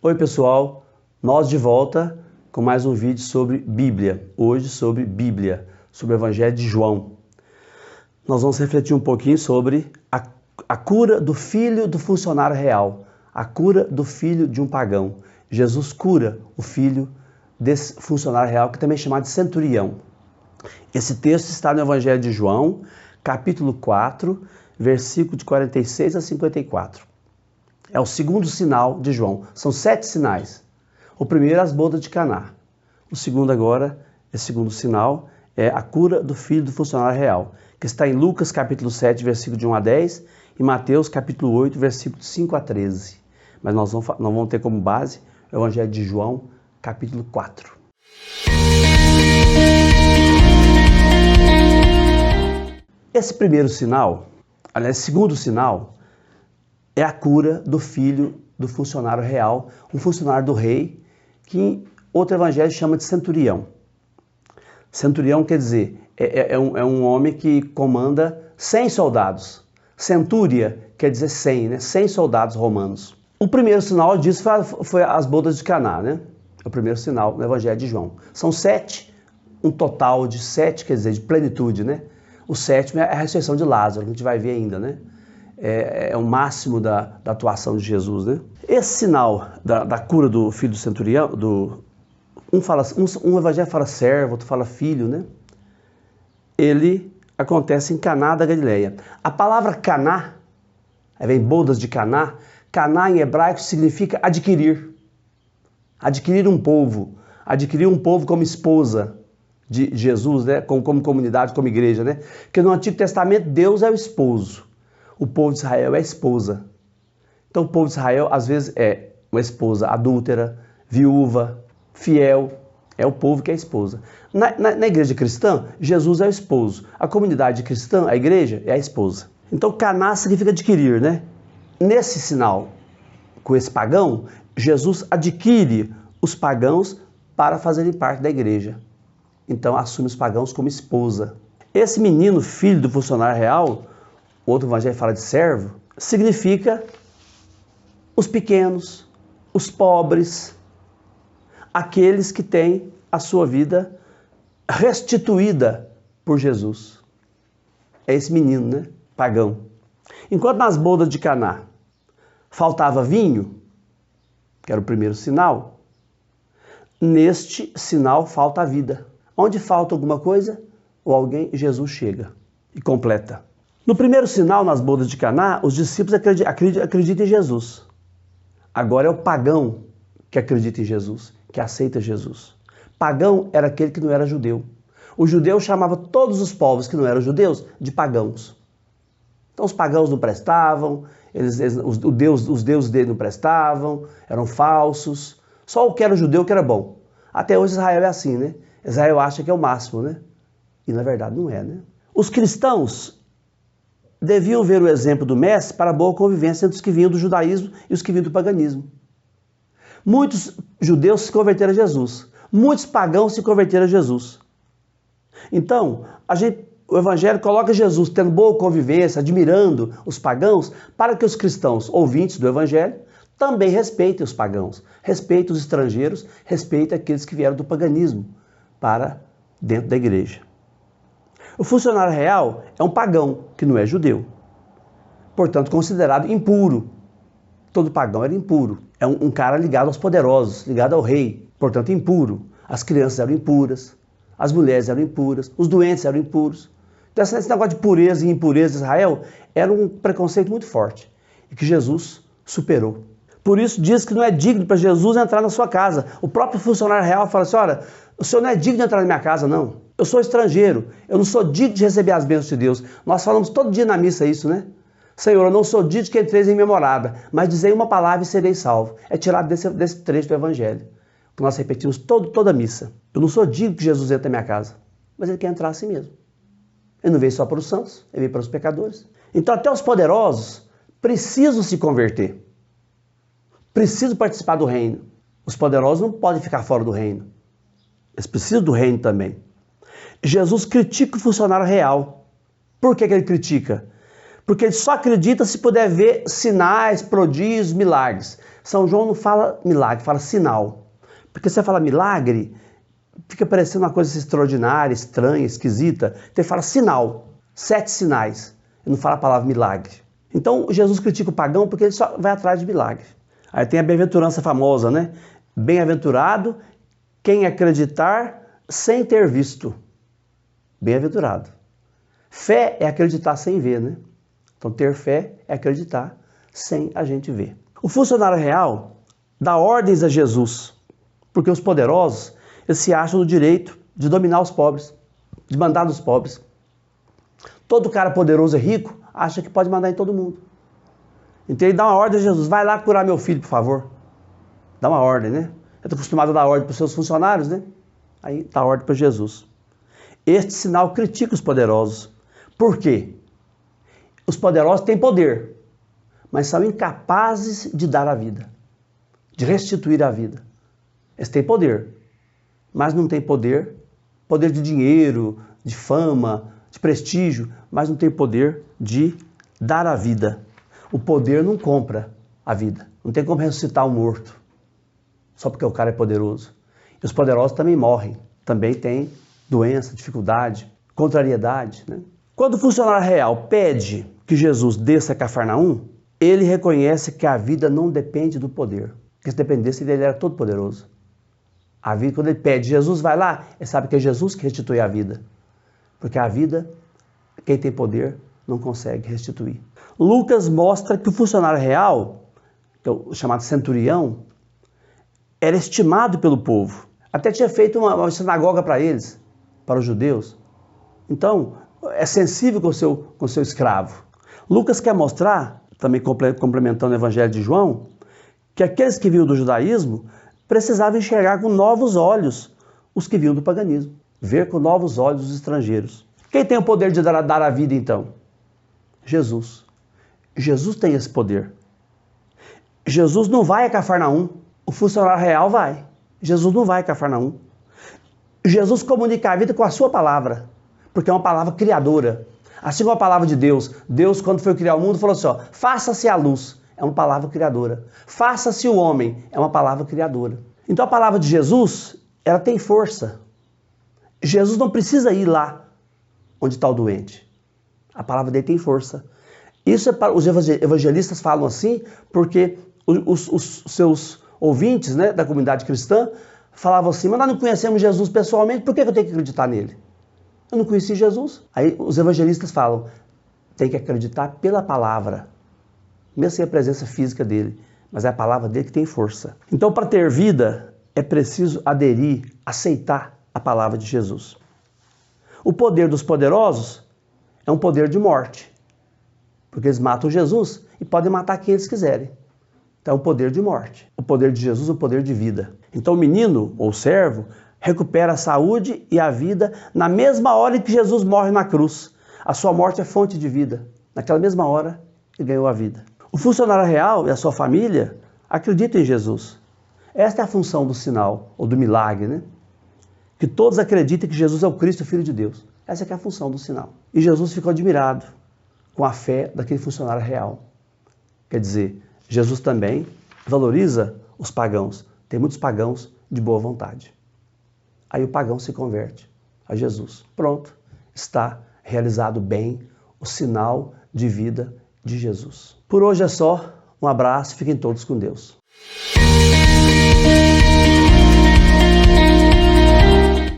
Oi pessoal, nós de volta com mais um vídeo sobre Bíblia. Hoje sobre Bíblia, sobre o Evangelho de João. Nós vamos refletir um pouquinho sobre a cura do filho do funcionário real, a cura do filho de um pagão. Jesus cura o filho desse funcionário real, que também é chamado de centurião. Esse texto está no Evangelho de João, capítulo 4, versículo de 46 a 54. É o segundo sinal de João. São 7 sinais. O primeiro é as bodas de Caná. O segundo agora, esse segundo sinal, é a cura do filho do funcionário real, que está em Lucas capítulo 7, versículo de 1 a 10, e Mateus capítulo 8, versículo de 5 a 13. Mas nós vamos ter como base o Evangelho de João, capítulo 4. Esse primeiro sinal, aliás, segundo sinal, é a cura do filho do funcionário real, um funcionário do rei, que em outro evangelho chama de centurião. Centurião quer dizer, é um homem que comanda 100 soldados. Centúria quer dizer 100, né? 100 soldados romanos. O primeiro sinal disso foi as bodas de Caná, né? É o primeiro sinal no evangelho de João. São 7, um total de 7, quer dizer, de plenitude, né? O sétimo é a ressurreição de Lázaro, que a gente vai ver ainda, né? É o máximo da atuação de Jesus, né? Esse sinal da cura do filho do centurião, um evangelho fala servo, outro fala filho, né? Ele acontece em Caná da Galileia. A palavra Caná, aí vem bodas de Caná. Caná em hebraico significa adquirir. Adquirir um povo como esposa de Jesus, né? Como comunidade, como igreja, né? Porque no Antigo Testamento Deus é o esposo. O povo de Israel é a esposa. Então o povo de Israel às vezes é uma esposa adúltera, viúva, fiel. É o povo que é a esposa. Na igreja cristã, Jesus é o esposo. A comunidade cristã, a igreja, é a esposa. Então Caná significa adquirir, né? Nesse sinal, com esse pagão, Jesus adquire os pagãos para fazerem parte da igreja. Então assume os pagãos como esposa. Esse menino, filho do funcionário real, outro evangelho fala de servo, significa os pequenos, os pobres, aqueles que têm a sua vida restituída por Jesus. É esse menino, né? Pagão. Enquanto nas bodas de Caná faltava vinho, que era o primeiro sinal, neste sinal falta a vida. Onde falta alguma coisa ou alguém, Jesus chega e completa. No primeiro sinal, nas bodas de Caná, os discípulos acreditam em Jesus. Agora é o pagão que acredita em Jesus, que aceita Jesus. Pagão era aquele que não era judeu. O judeu chamava todos os povos que não eram judeus de pagãos. Então os pagãos não prestavam, os deuses dele não prestavam, eram falsos. Só o que era judeu que era bom. Até hoje Israel é assim, né? Israel acha que é o máximo, né? E na verdade não é, né? Os cristãos deviam ver o exemplo do mestre para a boa convivência entre os que vinham do judaísmo e os que vinham do paganismo. Muitos judeus se converteram a Jesus. Muitos pagãos se converteram a Jesus. Então, o evangelho coloca Jesus tendo boa convivência, admirando os pagãos, para que os cristãos, ouvintes do evangelho, também respeitem os pagãos, respeitem os estrangeiros, respeitem aqueles que vieram do paganismo para dentro da igreja. O funcionário real é um pagão, que não é judeu, portanto considerado impuro. Todo pagão era impuro. É um cara ligado aos poderosos, ligado ao rei, portanto impuro. As crianças eram impuras, as mulheres eram impuras, os doentes eram impuros. Então esse negócio de pureza e impureza em Israel era um preconceito muito forte e que Jesus superou. Por isso diz que não é digno para Jesus entrar na sua casa. O próprio funcionário real fala assim, olha, o senhor não é digno de entrar na minha casa, não. Eu sou estrangeiro, eu não sou digno de receber as bênçãos de Deus. Nós falamos todo dia na missa isso, né? Senhor, eu não sou digno que entreis em minha morada, mas dizei uma palavra e serei salvo. É tirado desse trecho do evangelho, que nós repetimos toda a missa. Eu não sou digno que Jesus entre na minha casa, mas ele quer entrar assim mesmo. Ele não veio só para os santos, ele veio para os pecadores. Então até os poderosos precisam se converter. Precisam participar do reino. Os poderosos não podem ficar fora do reino. Eles precisam do reino também. Jesus critica o funcionário real. Por que ele critica? Porque ele só acredita se puder ver sinais, prodígios, milagres. São João não fala milagre, fala sinal. Porque se você fala milagre, fica parecendo uma coisa extraordinária, estranha, esquisita. Então ele fala sinal, 7 sinais. Ele não fala a palavra milagre. Então Jesus critica o pagão porque ele só vai atrás de milagre. Aí tem a bem-aventurança famosa, né? Bem-aventurado quem acreditar sem ter visto. Bem-aventurado. Fé é acreditar sem ver, né? Então ter fé é acreditar sem a gente ver. O funcionário real dá ordens a Jesus, porque os poderosos eles se acham no direito de dominar os pobres, de mandar nos pobres. Todo cara poderoso e rico acha que pode mandar em todo mundo. Então ele dá uma ordem a Jesus, vai lá curar meu filho, por favor. Dá uma ordem, né? Eu estou acostumado a dar ordem para os seus funcionários, né? Aí dá ordem para Jesus. Este sinal critica os poderosos. Por quê? Os poderosos têm poder, mas são incapazes de dar a vida, de restituir a vida. Eles têm poder, mas não têm poder de dinheiro, de fama, de prestígio, mas não têm poder de dar a vida. O poder não compra a vida. Não tem como ressuscitar um morto, só porque o cara é poderoso. E os poderosos também morrem, também têm doença, dificuldade, contrariedade, né? Quando o funcionário real pede que Jesus desça a Cafarnaum, ele reconhece que a vida não depende do poder. Porque se dependesse dele, ele era todo poderoso. A vida, quando ele pede, Jesus vai lá, ele sabe que é Jesus que restitui a vida. Porque a vida, quem tem poder, não consegue restituir. Lucas mostra que o funcionário real, o chamado centurião, era estimado pelo povo. Até tinha feito uma sinagoga para eles, para os judeus. Então, é sensível com o seu escravo. Lucas quer mostrar, também complementando o Evangelho de João, que aqueles que vinham do judaísmo precisavam enxergar com novos olhos os que vinham do paganismo. Ver com novos olhos os estrangeiros. Quem tem o poder de dar a vida, então? Jesus. Jesus tem esse poder. Jesus não vai a Cafarnaum. O funcionário real vai. Jesus não vai a Cafarnaum. Jesus comunica a vida com a sua palavra, porque é uma palavra criadora. Assim como a palavra de Deus. Deus, quando foi criar o mundo, falou assim, ó, faça-se a luz. É uma palavra criadora. Faça-se o homem. É uma palavra criadora. Então a palavra de Jesus, ela tem força. Jesus não precisa ir lá onde está o doente. A palavra dele tem força. Isso é para os evangelistas falam assim, porque os seus ouvintes, né, da comunidade cristã falavam assim, mas nós não conhecemos Jesus pessoalmente, por que eu tenho que acreditar nele? Eu não conheci Jesus. Aí os evangelistas falam, tem que acreditar pela palavra, mesmo sem a presença física dele, mas é a palavra dele que tem força. Então, para ter vida, é preciso aderir, aceitar a palavra de Jesus. O poder dos poderosos é um poder de morte, porque eles matam Jesus e podem matar quem eles quiserem. Então é um poder de morte. O poder de Jesus é um poder de vida. Então o menino, ou servo, recupera a saúde e a vida na mesma hora em que Jesus morre na cruz. A sua morte é fonte de vida. Naquela mesma hora, ele ganhou a vida. O funcionário real e a sua família acreditam em Jesus. Esta é a função do sinal, ou do milagre, né? Que todos acreditem que Jesus é o Cristo, Filho de Deus. Essa é que é a função do sinal. E Jesus ficou admirado com a fé daquele funcionário real. Quer dizer, Jesus também valoriza os pagãos. Tem muitos pagãos de boa vontade. Aí o pagão se converte a Jesus. Pronto, está realizado bem o sinal de vida de Jesus. Por hoje é só. Um abraço, fiquem todos com Deus.